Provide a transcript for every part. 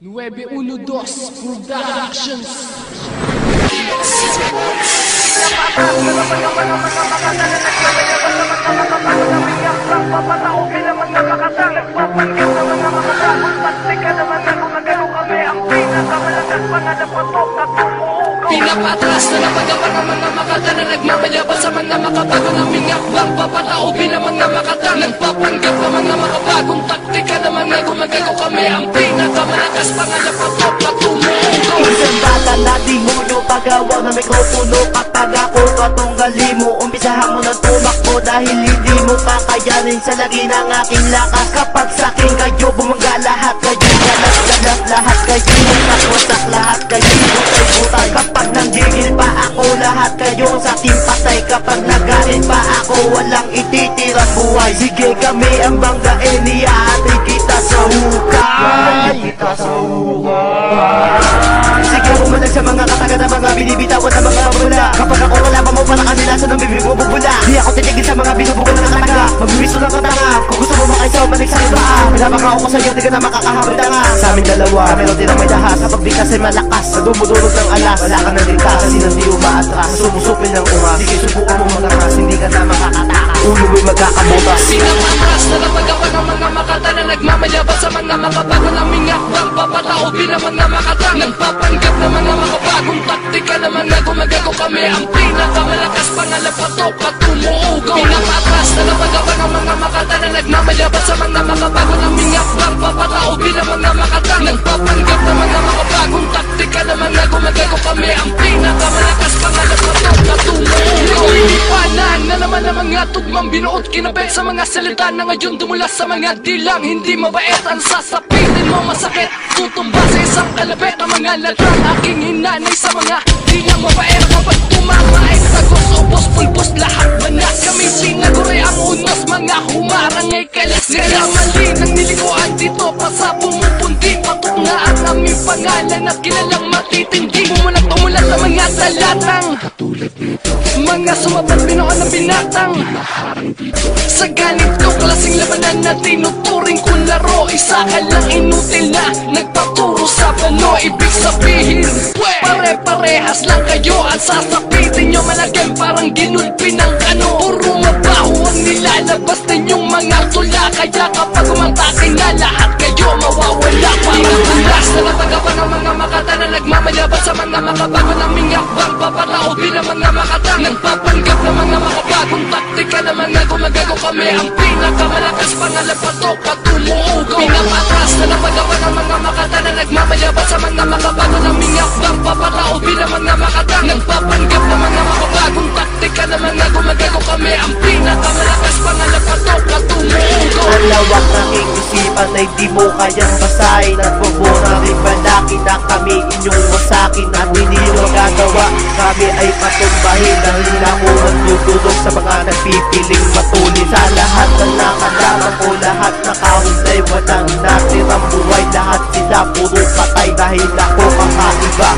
912 Productions. Pinapatras na napagapan ng mga makata na nagmamayabas sa mga makabago ng minakbang papataupin ang mga makata. Nagpapanggap ng mga makabagong taktika na mga gumagago kami ang pinakamalakas pangalap at tumugo. Isang bata na di mo yung pagawa na mikropono. Kapag ako katunggali mo, umpisahan mo ng tumakbo dahil hindi mo kakayanin sa lagi ng aking lakas. Kapag sa'kin kayo bumangga lahat kayo galas-galas, lahat kayo wasak, lahat kayo butay-butay. Kapag nanggigil pa ako, lahat kayo sa'king patay. Kapag nagalit pa ako, walang ititirang buhay. Sige kami ang banggain, iaatin kita sa hukay. Sige umalag sa mga kataga na mga binibitawan na mga babula. Kapag ako kalaban mo para kanila sa nang bibig mo bubula. Di ako titigil sa mga binubugan ng kataga. Magbibisto ng katanga, kung gusto mo makaysa umalig sa iba. Pinabaka ako sa'yo, di ka na makakahamad na nga. Sa aming dalawa, meron din ang may dahas. Kapag bigkas ay malakas, sa dumudulog ng alas. Wala ka na ligtas, kasi hindi umaatras. Sumusupin ng ungas, sige subukan mo magakas. Hindi ka na makakatakas, ulo mo'y magkakabutas. Sinapatras na napagawa ng mga makata na nagmamayabas sa mga makabago ng minakbang papataupin ang mga makata. Nagpapanggap ng mga makabagong taktika na mga gumagago kami ang pinakamalakas pangalap at tumugo. Pinapatras na napagawa ng mga makata na nagmamayabas sa mga makabago ng minakbang papataupin ang mga makata. Nagpapanggap ng mga makabagong taktika na mga gumagago kami ang pinakamalakas pangalap at tumugo. Inipanan na naman ang mga tugmang binuot kinabay sa mga salita na ngayon dumula sa mga dilang hindi mabait. Ang sasapitin mo masakit, tutumba sa isang kalabit ang mga ladrang aking hinanay sa mga dilang mabait. Kapag tumama ay tagos, ubos, pulbos, lahat manas. Kami sinaguri ang unos, mga humarang ay kalas. Kaya mali nang nilikuan dito pa sa pumupundi. Patok nga ang aming pangalan at kilalang matitindi. Umulat umulat ang mga talatang katulad nito, mga sumabot binuon na binatang. Sa ganito klaseng labanan na tinuturing kong laro, isa ka lang inutil na nagpaturo sa plano. Ibig sabihin, pare-parehas lang kayo. At sasapitin nyo malagyan parang ginulpi ng kano. Puro mabaho ang nilalabas ninyong mga tula. Kaya kapag umatake na lahat kayo mawawala. Parang tulas na napagapan ng mga makata na nagmamayabas sa mga makabago ng minakbang papataupin ang mga makata. Nagpapanggap ng mga makabagong taktika na mga gumagago kami ang pinakamalakas pangalap at tumugo. Pinapatras na napagawa ng mga makata na nagmamayabas sa mga makabago ng minakbang papataupin ang mga makata. Nagpapanggap ng mga makabagong taktika na mga gumagago kami ang pinakamalakas pangalap at tumugo. Ang lawak ng isipan ay di mo kayang basahin. At bubura rin malaki na kami inyong wasakin. At hindi nyo magagawa, kami ay patumbahin. Dahil ako nagdudulog sa mga nagpipiling matuli. Sa lahat ng nakalaman ko, lahat nakahunday. Walang natirang buhay, lahat sila puro patay. Dahil ako kakaiba,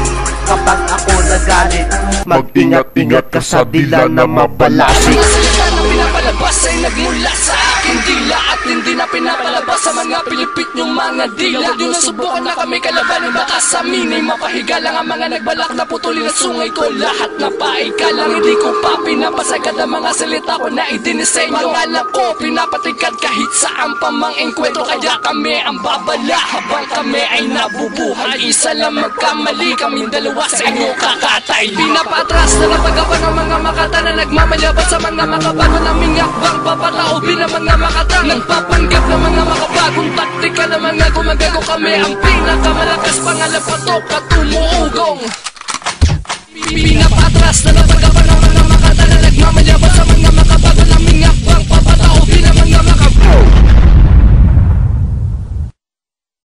kapag ako nagalit, mag-ingat-ingat ka sa dila na mabalasik. Ang salita na pinapalabas ay nagmula sa aking dila. At hindi na pinapalabas sa mga pilipit nyong mga dila. Huwag nyo nasubukan na kami kalabanin, baka sa amin ay mapahiga lang ang mga nagbalak na putulin at sungay ko. Lahat na paika lang, hindi ko pa pinapasagad ang mga salita ko na idinisenyo. Pangalan ko pinapatigad kahit saan pa mang enkwentro. Kaya kami ang babala habang kami ay nabubuhay. Isa lang magkamali, kaming dalawa sa inyo kakatay. Pinapatras na napagawa ng mga makata na nagmamayabas sa mga makabago ng minakbang papataupin ang mga makata. Nagpapanggap ng mga makabagong taktika na mga gumagago kami ang pinakamalakas pangalap at tumuugong. Pinapatras na napagawa ng